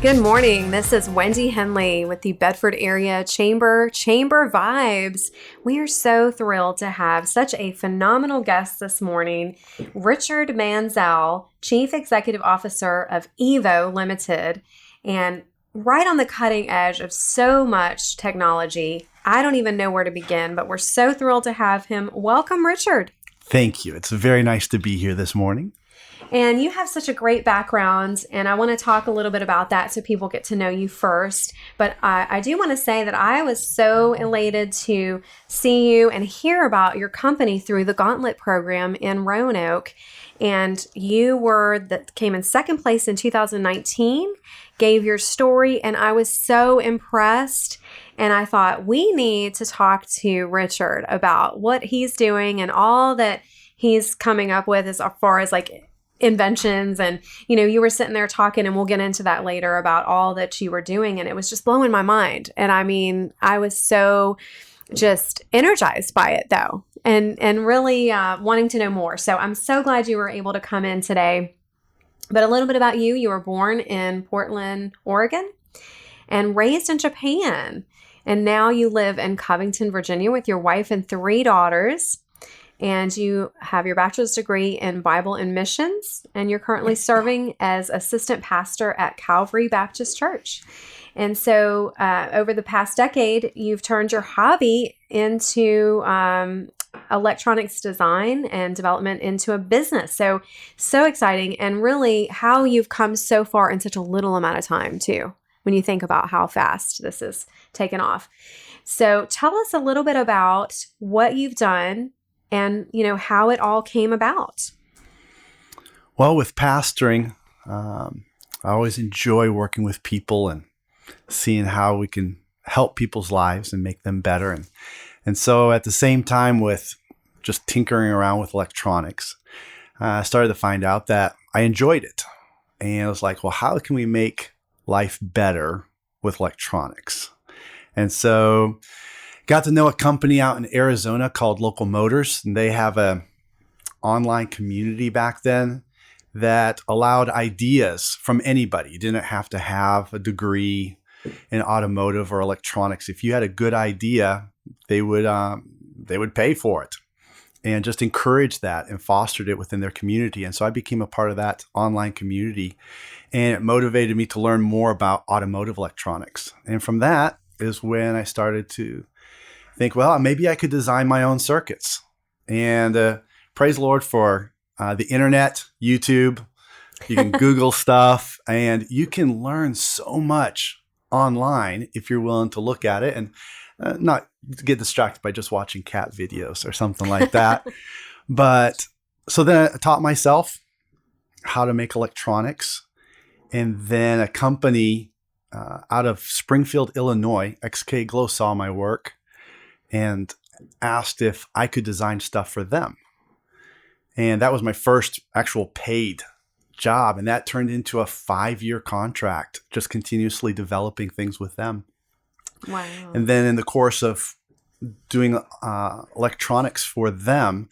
Good morning. This is Wendy Henley with the Bedford Area Chamber Vibes. We are so thrilled to have such a phenomenal guest this morning, Richard Mansell, Chief Executive Officer of IVO Limited, and right on the cutting edge of so much technology. I don't even know where to begin, but we're so thrilled to have him. Welcome, Richard. Thank you. It's very nice to be here this morning. And you have such a great background, and I want to talk a little bit about that so people get to know you first. But I do want to say that I was so elated to see you and hear about your company through the Gauntlet program in Roanoke. And you came in second place in 2019, gave your story, and I was so impressed. And I thought, we need to talk to Richard about what he's doing and all that he's coming up with as far as like inventions. And, you were sitting there talking, and we'll get into that later about all that you were doing. And it was just blowing my mind. And I mean, I was so just energized by it though, and really wanting to know more. So I'm so glad you were able to come in today. But a little bit about you. You were born in Portland, Oregon, and raised in Japan. And now you live in Covington, Virginia with your wife and 3 daughters. And you have your bachelor's degree in Bible and missions, and you're currently serving as assistant pastor at Calvary Baptist Church. And so over the past decade, you've turned your hobby into electronics design and development into a business. So exciting, and really how you've come so far in such a little amount of time too, when you think about how fast this has taken off. So tell us a little bit about what you've done and, how it all came about. Well, with pastoring, I always enjoy working with people and seeing how we can help people's lives and make them better. And so at the same time with just tinkering around with electronics, I started to find out that I enjoyed it. And I was like, well, how can we make life better with electronics? And so got to know a company out in Arizona called Local Motors, and they have a online community back then that allowed ideas from anybody. You didn't have to have a degree in automotive or electronics. If you had a good idea, they would pay for it, and just encouraged that and fostered it within their community. And so I became a part of that online community, and it motivated me to learn more about automotive electronics. And from that is when I started to think, well, maybe I could design my own circuits. And praise the Lord for the internet, YouTube. You can Google stuff, and you can learn so much online if you're willing to look at it and not get distracted by just watching cat videos or something like that. But so then I taught myself how to make electronics. And then a company out of Springfield, Illinois, XK Glow, saw my work and asked if I could design stuff for them. And that was my first actual paid job. And that turned into a 5-year contract, just continuously developing things with them. Wow. And then in the course of doing electronics for them,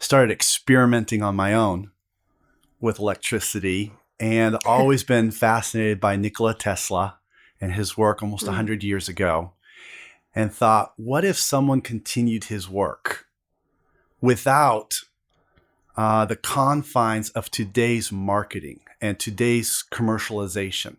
started experimenting on my own with electricity, and always been fascinated by Nikola Tesla and his work almost 100 years ago. And thought, what if someone continued his work without the confines of today's marketing and today's commercialization?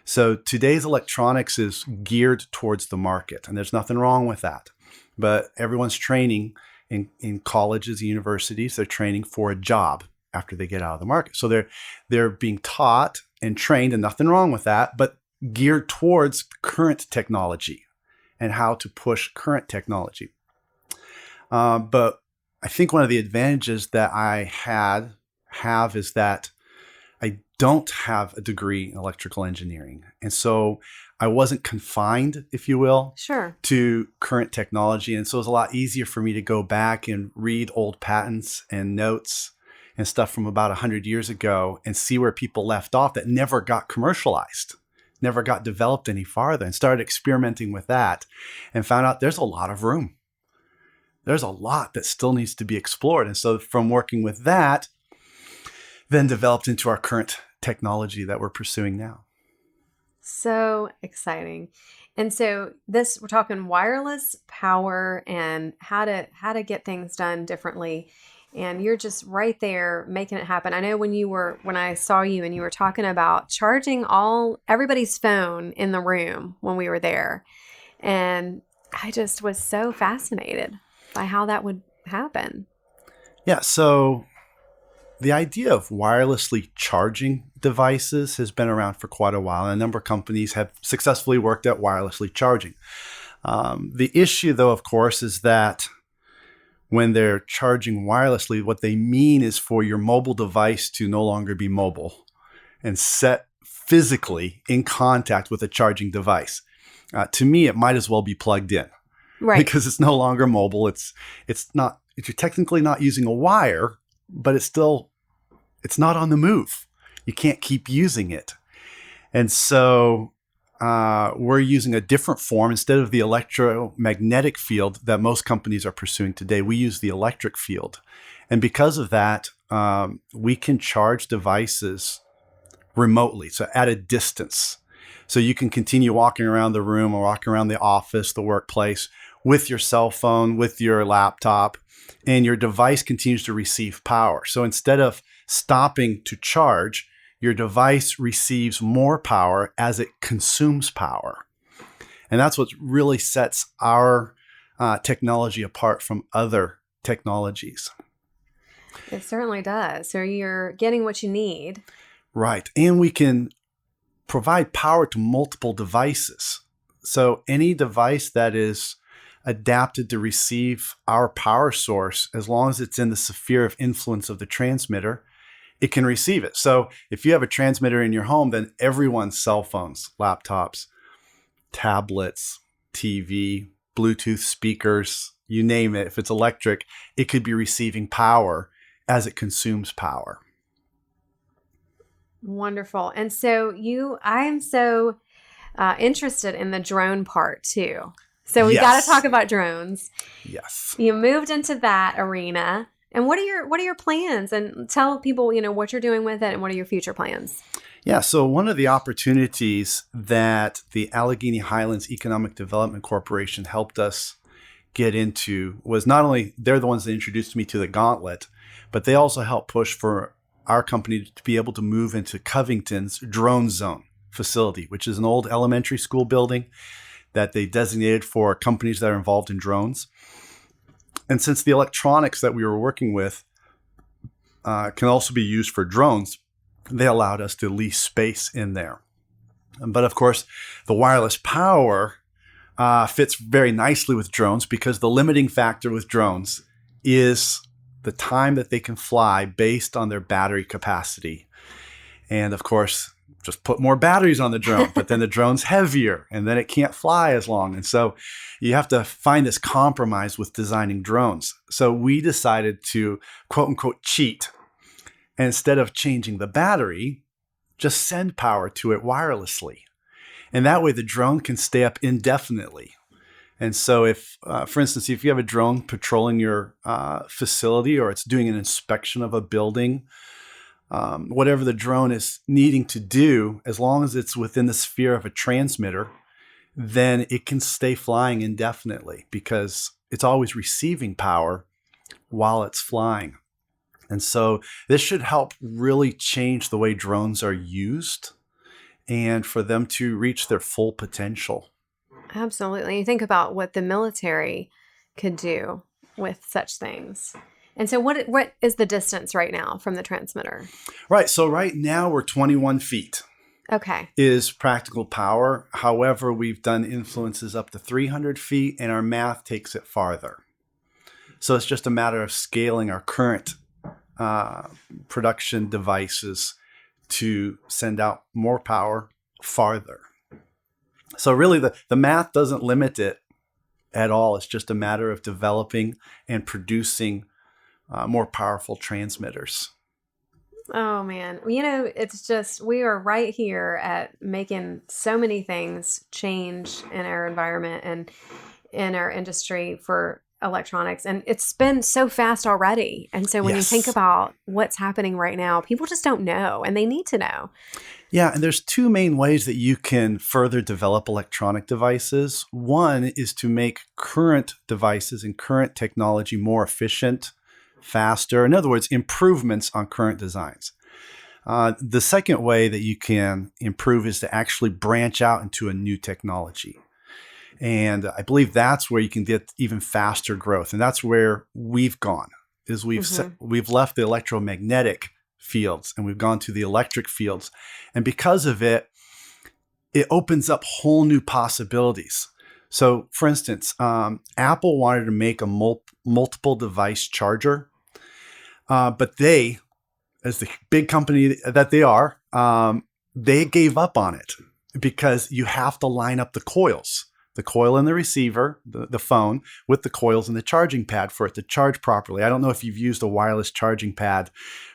So today's electronics is geared towards the market, and there's nothing wrong with that. But everyone's training in colleges, universities, they're training for a job after they get out of the market. So they're being taught and trained, and nothing wrong with that, but geared towards current technology and how to push current technology. But I think one of the advantages that I have is that I don't have a degree in electrical engineering. And so I wasn't confined, if you will, Sure, to current technology. And so it was a lot easier for me to go back and read old patents and notes and stuff from about 100 years ago and see where people left off that never got commercialized, never got developed any farther, and started experimenting with that and found out there's a lot of room. There's a lot that still needs to be explored. And so from working with that, then developed into our current technology that we're pursuing now. So exciting. And so this we're talking wireless power and how to get things done differently. And you're just right there making it happen. I know when I saw you and you were talking about charging everybody's phone in the room when we were there. And I just was so fascinated by how that would happen. Yeah, so the idea of wirelessly charging devices has been around for quite a while, and a number of companies have successfully worked at wirelessly charging. The issue, though, of course, is that when they're charging wirelessly, what they mean is for your mobile device to no longer be mobile and set physically in contact with a charging device. To me, it might as well be plugged in, Right. because it's no longer mobile. It's not. You're technically not using a wire, but it's not on the move. You can't keep using it. And so we're using a different form. Instead of the electromagnetic field that most companies are pursuing today, we use the electric field. And because of that, we can charge devices remotely, so at a distance. So you can continue walking around the room or walking around the office, the workplace, with your cell phone, with your laptop, and your device continues to receive power. So instead of stopping to charge, your device receives more power as it consumes power. And that's what really sets our technology apart from other technologies. It certainly does. So you're getting what you need. Right. And we can provide power to multiple devices. So any device that is adapted to receive our power source, as long as it's in the sphere of influence of the transmitter, it can receive it. So if you have a transmitter in your home, then everyone's cell phones, laptops, tablets, TV, Bluetooth speakers, you name it, if it's electric, it could be receiving power as it consumes power. Wonderful. And so I am so interested in the drone part too. So we got to talk about drones. Yes. You moved into that arena. And what are your plans? And tell people, what you're doing with it and what are your future plans? Yeah, so one of the opportunities that the Allegheny Highlands Economic Development Corporation helped us get into was not only they're the ones that introduced me to the Gauntlet, but they also helped push for our company to be able to move into Covington's Drone Zone facility, which is an old elementary school building that they designated for companies that are involved in drones. And since the electronics that we were working with can also be used for drones, they allowed us to lease space in there. But of course, the wireless power fits very nicely with drones, because the limiting factor with drones is the time that they can fly based on their battery capacity. And of course, just put more batteries on the drone, but then the drone's heavier and then it can't fly as long. And so you have to find this compromise with designing drones. So we decided to quote unquote cheat. And instead of changing the battery, just send power to it wirelessly. And that way the drone can stay up indefinitely. And so if, for instance, if you have a drone patrolling your facility, or it's doing an inspection of a building, whatever the drone is needing to do, as long as it's within the sphere of a transmitter, then it can stay flying indefinitely, because it's always receiving power while it's flying. And so this should help really change the way drones are used and for them to reach their full potential. Absolutely. You think about what the military could do with such things. And so what is the distance right now from the transmitter? Right. So right now we're 21 feet. Okay. Is practical power. However, we've done influences up to 300 feet, and our math takes it farther. So it's just a matter of scaling our current production devices to send out more power farther. So really the math doesn't limit it at all. It's just a matter of developing and producing more powerful transmitters. Oh man. It's just, we are right here at making so many things change in our environment and in our industry for electronics. And it's been so fast already. And so when you think about what's happening right now, people just don't know, and they need to know. Yeah, and there's two main ways that you can further develop electronic devices. One is to make current devices and current technology more efficient, faster. In other words, improvements on current designs. The second way that you can improve is to actually branch out into a new technology. And I believe that's where you can get even faster growth. And that's where we've gone, is we've left the electromagnetic fields and we've gone to the electric fields. And because of it, it opens up whole new possibilities. So for instance, Apple wanted to make a multiple device charger, but they, as the big company that they are, they gave up on it because you have to line up the coils. The coil in the receiver, the phone, with the coils in the charging pad for it to charge properly. I don't know if you've used a wireless charging pad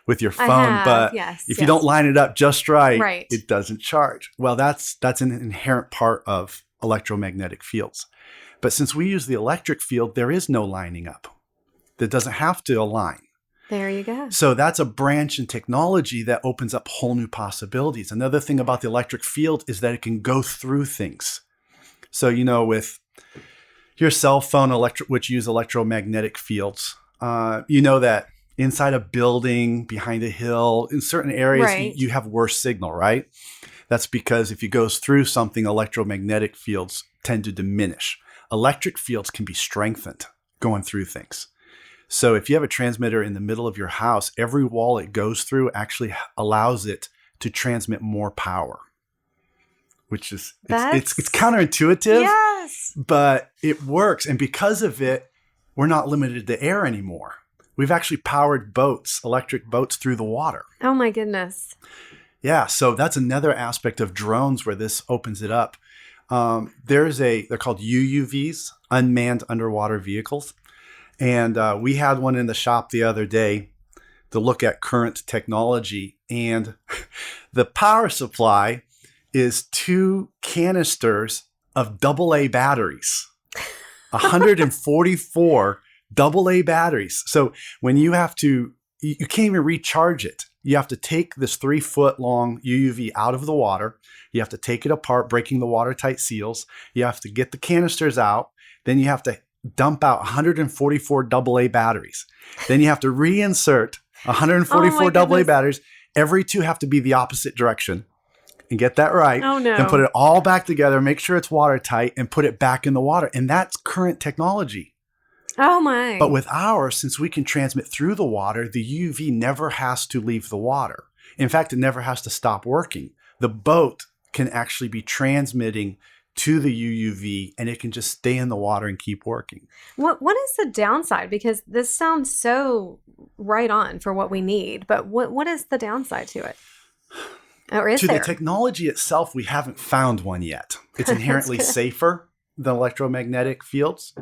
with your phone, but if you don't line it up just right, it doesn't charge. Well, that's an inherent part of electromagnetic fields. But since we use the electric field, there is no lining up. That doesn't have to align. There you go. So that's a branch in technology that opens up whole new possibilities. Another thing about the electric field is that it can go through things. So, with your cell phone, which use electromagnetic fields, that inside a building, behind a hill, in certain areas, you have worse signal, right? That's because if it goes through something, electromagnetic fields tend to diminish. Electric fields can be strengthened going through things. So if you have a transmitter in the middle of your house, every wall it goes through actually allows it to transmit more power. Which is, it's counterintuitive, but it works. And because of it, we're not limited to air anymore. We've actually powered boats, electric boats, through the water. Oh my goodness. Yeah, so that's another aspect of drones where this opens it up. They're called UUVs, unmanned underwater vehicles. And we had one in the shop the other day to look at current technology. And the power supply is 2 canisters of AA batteries, 144 AA batteries. So when you can't even recharge it. You have to take this 3-foot long UUV out of the water. You have to take it apart, breaking the watertight seals. You have to get the canisters out. Then you have to dump out 144 AA batteries. Then you have to reinsert 144 AA batteries. Every 2 have to be the opposite direction. And get that right. Oh, no. And put it all back together, make sure it's watertight, and put it back in the water. And that's current technology. Oh, my. But with ours, since we can transmit through the water, the UV never has to leave the water. In fact, it never has to stop working. The boat can actually be transmitting to the UUV, and it can just stay in the water and keep working. What is the downside? Because this sounds so right on for what we need. But what is the downside to it? Or is there? The technology itself, we haven't found one yet. It's inherently safer than electromagnetic fields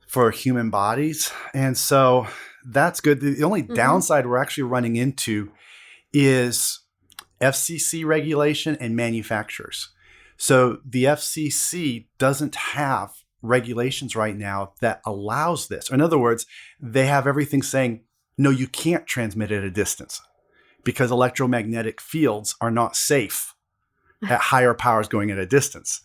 for human bodies. And so that's good. The only downside we're actually running into is FCC regulation and manufacturers. So the FCC doesn't have regulations right now that allows this. In other words, they have everything saying, no, you can't transmit at a distance, because electromagnetic fields are not safe at higher powers going at a distance.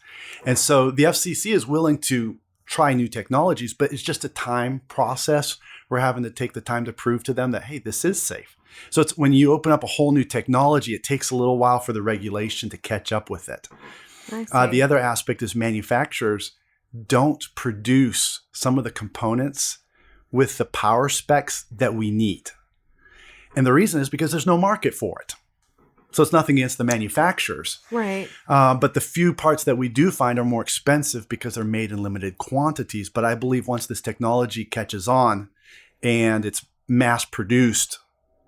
And so the FCC is willing to try new technologies, but it's just a time process. We're having to take the time to prove to them that, hey, this is safe. So it's when you open up a whole new technology, it takes a little while for the regulation to catch up with it. The other aspect is manufacturers don't produce some of the components with the power specs that we need. And the reason is because there's no market for it. So it's nothing against the manufacturers. Right. But the few parts that we do find are more expensive because they're made in limited quantities. But I believe once this technology catches on and it's mass produced,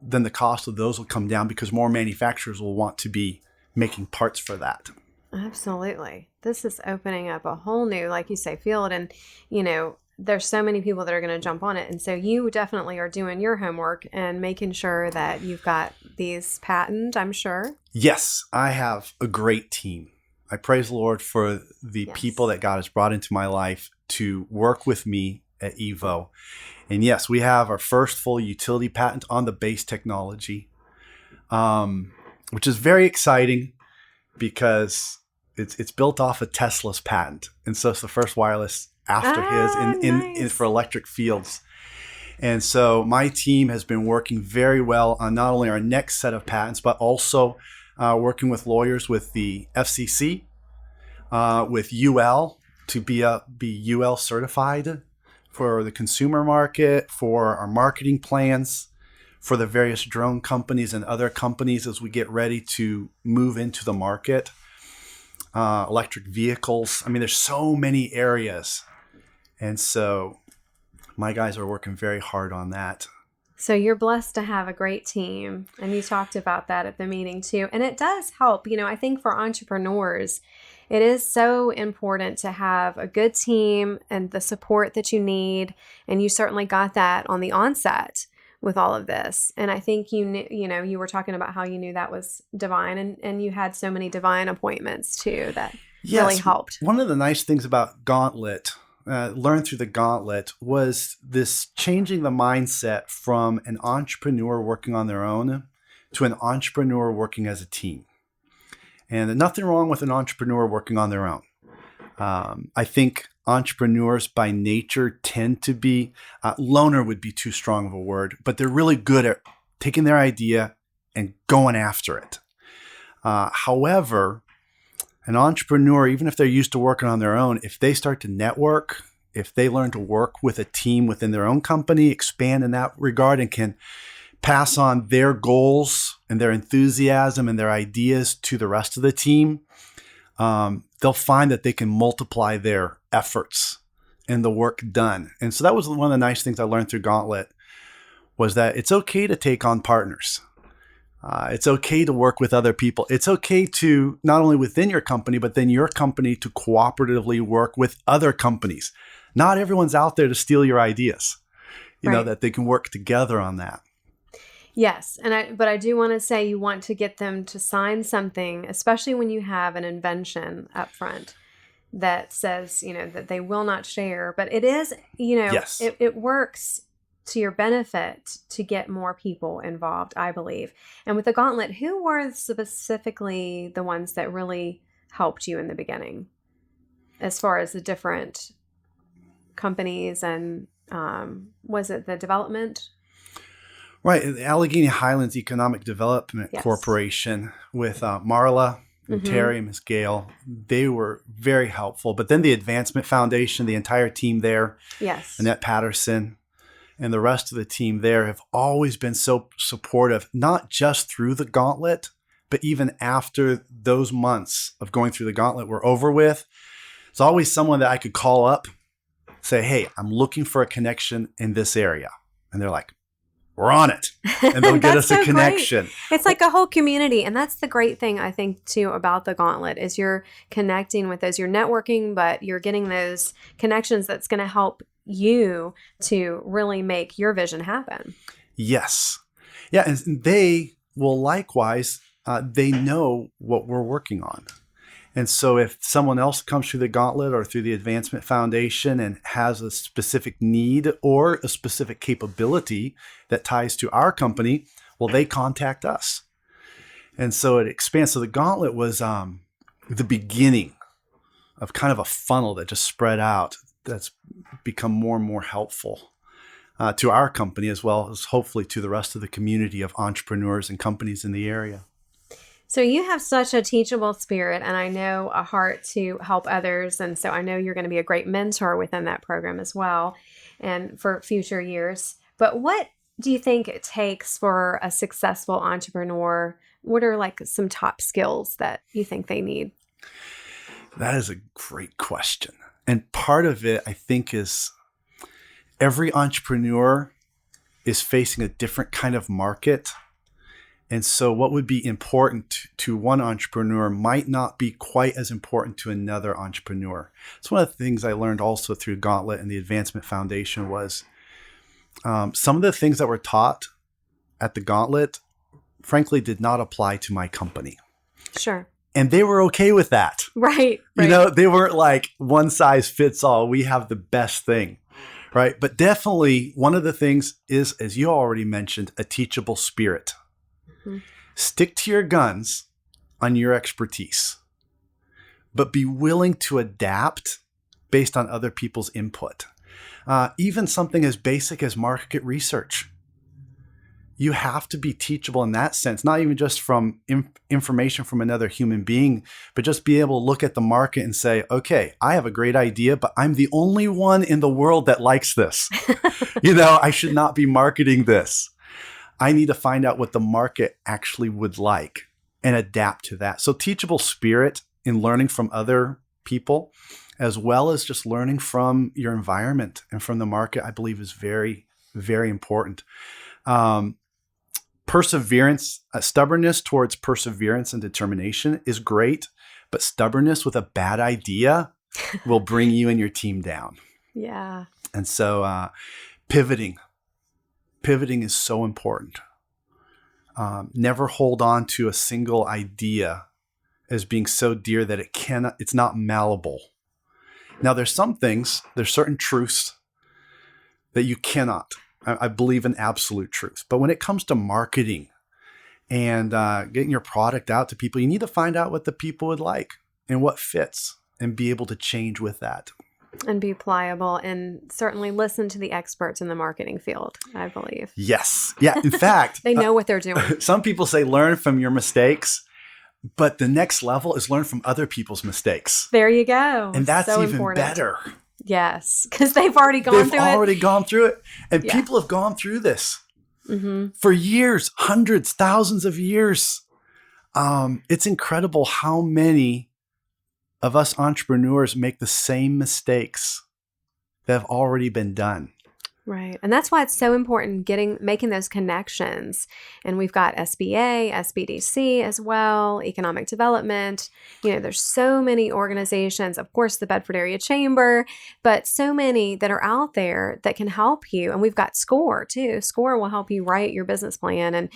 then the cost of those will come down because more manufacturers will want to be making parts for that. Absolutely. This is opening up a whole new, like you say, field. And, there's so many people that are going to jump on it. And so you definitely are doing your homework and making sure that you've got these patented, I'm sure. Yes, I have a great team. I praise the Lord for the people that God has brought into my life to work with me at IVO. And yes, we have our first full utility patent on the base technology. which is very exciting because it's built off of Tesla's patent. And so it's the first wireless after his in for electric fields. And so my team has been working very well on not only our next set of patents, but also working with lawyers with the FCC, with UL to be UL certified for the consumer market, for our marketing plans, for the various drone companies and other companies as we get ready to move into the market. Electric vehicles. I mean, there's so many areas. And so my guys are working very hard on that. So you're blessed to have a great team. And you talked about that at the meeting too. And it does help. I think for entrepreneurs, it is so important to have a good team and the support that you need. And you certainly got that on the onset with all of this. And I think you were talking about how you knew that was divine, and you had so many divine appointments too that really helped. One of the nice things about Gauntlet, learned through the Gauntlet, was this changing the mindset from an entrepreneur working on their own to an entrepreneur working as a team. And nothing wrong with an entrepreneur working on their own. I think entrepreneurs by nature tend to be, loner would be too strong of a word, but they're really good at taking their idea and going after it. However, an entrepreneur, even if they're used to working on their own, if they start to network, if they learn to work with a team within their own company, expand in that regard, and can pass on their goals and their enthusiasm and their ideas to the rest of the team, they'll find that they can multiply their efforts and the work done. And so that was one of the nice things I learned through Gauntlet, was that it's okay to take on partners. It's okay to work with other people. It's okay to, not only within your company, but then your company to cooperatively work with other companies. Not everyone's out there to steal your ideas, that they can work together on that. Yes. But I do want to say, you want to get them to sign something, especially when you have an invention up front that says, that they will not share. But it is, Yes. it works to your benefit to get more people involved, I believe. And with the Gauntlet, who were specifically the ones that really helped you in the beginning as far as the different companies and was it the development? Right. The Allegheny Highlands Economic Development Corporation with Marla and Terry and Ms. Gale, they were very helpful. But then the Advancement Foundation, the entire team there, Annette Patterson, and the rest of the team there have always been so supportive, not just through the Gauntlet, but even after those months of going through the Gauntlet were over with. It's always someone that I could call up, say, hey, I'm looking for a connection in this area. And they're like, we're on it. And they'll get us a connection. Great. It's like a whole community. And that's the great thing, I think, too, about the Gauntlet is you're connecting with those. You're networking, but you're getting those connections that's going to help you to really make your vision happen. Yes. Yeah. And they will likewise, they know what we're working on. And so if someone else comes through the Gauntlet or through the Advancement Foundation and has a specific need or a specific capability that ties to our company, well, they contact us. And so it expands. So the Gauntlet was the beginning of kind of a funnel that just spread out that's become more and more helpful to our company, as well as hopefully to the rest of the community of entrepreneurs and companies in the area. So you have such a teachable spirit, and I know a heart to help others. And so I know you're going to be a great mentor within that program as well and for future years. But what do you think it takes for a successful entrepreneur? What are like some top skills that you think they need? That is a great question. And part of it, I think, is every entrepreneur is facing a different kind of market. And so what would be important to one entrepreneur might not be quite as important to another entrepreneur. It's one of the things I learned also through Gauntlet and the Advancement Foundation was some of the things that were taught at the Gauntlet, frankly, did not apply to my company. Sure. And they were okay with that. Right. They weren't like one size fits all. We have the best thing. Right. But definitely one of the things is, as you already mentioned, a teachable spirit. Stick to your guns on your expertise, but be willing to adapt based on other people's input. Even something as basic as market research. You have to be teachable in that sense, not even just from information from another human being, but just be able to look at the market and say, okay, I have a great idea, but I'm the only one in the world that likes this. I should not be marketing this. I need to find out what the market actually would like and adapt to that. So teachable spirit in learning from other people, as well as just learning from your environment and from the market, I believe is very, very important. Perseverance, stubbornness towards perseverance and determination is great, but stubbornness with a bad idea will bring you and your team down. Yeah. And so pivoting is so important. Never hold on to a single idea as being so dear that it's not malleable. Now, there's certain truths that you cannot. I believe in absolute truth. But when it comes to marketing and getting your product out to people, you need to find out what the people would like and what fits and be able to change with that. And be pliable and certainly listen to the experts in the marketing field, I believe. Yes. Yeah. In fact, they know what they're doing. Some people say learn from your mistakes, but the next level is learn from other people's mistakes. There you go. And that's so even important. better. Yes, because they've already gone through it. And people have gone through this for years, hundreds, thousands of years. It's incredible how many of us entrepreneurs make the same mistakes that have already been done. Right. And that's why it's so important making those connections. And we've got SBA, SBDC as well, economic development. There's so many organizations, of course, the Bedford Area Chamber, but so many that are out there that can help you. And we've got SCORE too. SCORE will help you write your business plan and,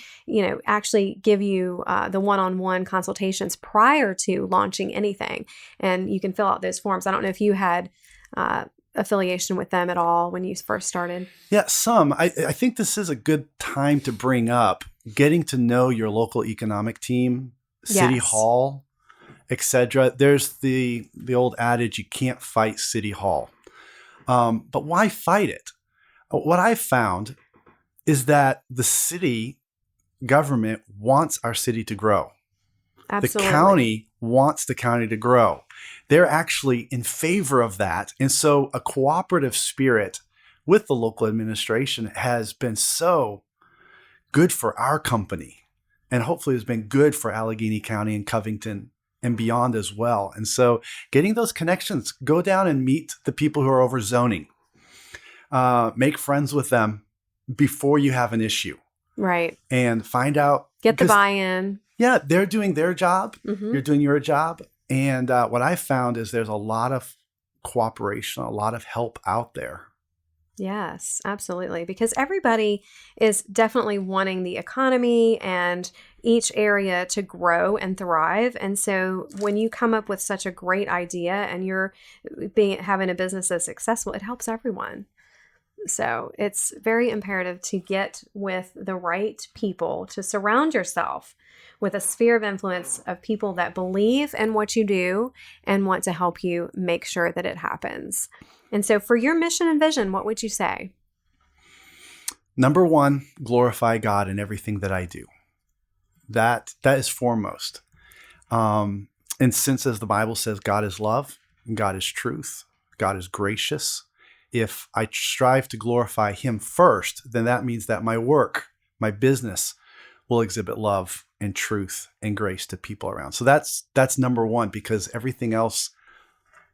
actually give you the one-on-one consultations prior to launching anything. And you can fill out those forms. I don't know if you had affiliation with them at all when you first started? Yeah, some. I think this is a good time to bring up getting to know your local economic team, city hall, etc. There's the old adage, you can't fight city hall. But why fight it? What I found is that the city government wants our city to grow. Absolutely. The county wants the county to grow. They're actually in favor of that. And so a cooperative spirit with the local administration has been so good for our company, and hopefully has been good for Allegheny County and Covington and beyond as well. And so getting those connections, go down and meet the people who are over zoning. Make friends with them before you have an issue. Right. And find out. Get the buy-in. Yeah, they're doing their job. You're doing your job. And what I found is there's a lot of cooperation, a lot of help out there. Yes, absolutely. Because everybody is definitely wanting the economy and each area to grow and thrive. And so when you come up with such a great idea and you're having a business that's successful, it helps everyone. So it's very imperative to get with the right people, to surround yourself with a sphere of influence of people that believe in what you do and want to help you make sure that it happens. And so for your mission and vision, what would you say? Number one, glorify God in everything that I do. That is foremost. And since, as the Bible says, God is love, God is truth, God is gracious, if I strive to glorify Him first, then that means that my work, my business will exhibit love and truth and grace to people around. So that's number one, because everything else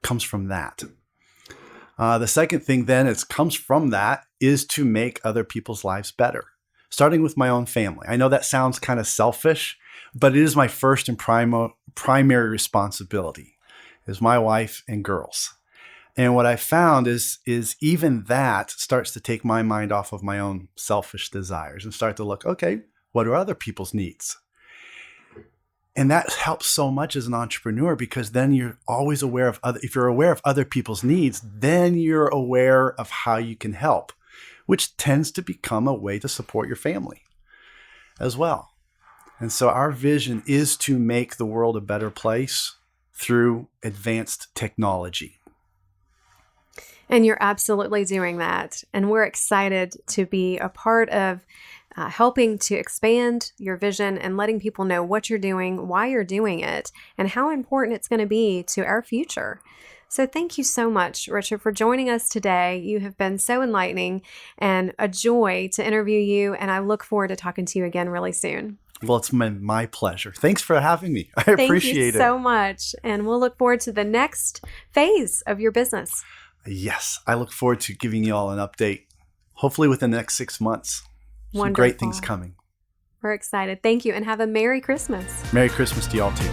comes from that. The second thing then comes from that is to make other people's lives better, starting with my own family. I know that sounds kind of selfish, but it is my first and primary responsibility is my wife and girls. And what I found is even that starts to take my mind off of my own selfish desires and start to look, okay, what are other people's needs? And that helps so much as an entrepreneur, because then you're always aware of if you're aware of other people's needs, then you're aware of how you can help, which tends to become a way to support your family as well. And so our vision is to make the world a better place through advanced technology. And you're absolutely doing that. And we're excited to be a part of helping to expand your vision and letting people know what you're doing, why you're doing it, and how important it's going to be to our future. So thank you so much, Richard, for joining us today. You have been so enlightening and a joy to interview you. And I look forward to talking to you again really soon. Well, it's my pleasure. Thanks for having me. I appreciate it. Thank you so much. And we'll look forward to the next phase of your business. Yes, I look forward to giving you all an update, hopefully within the next 6 months. Some Wonderful. great things coming. We're excited. Thank you, and have a Merry Christmas. Merry Christmas to y'all too.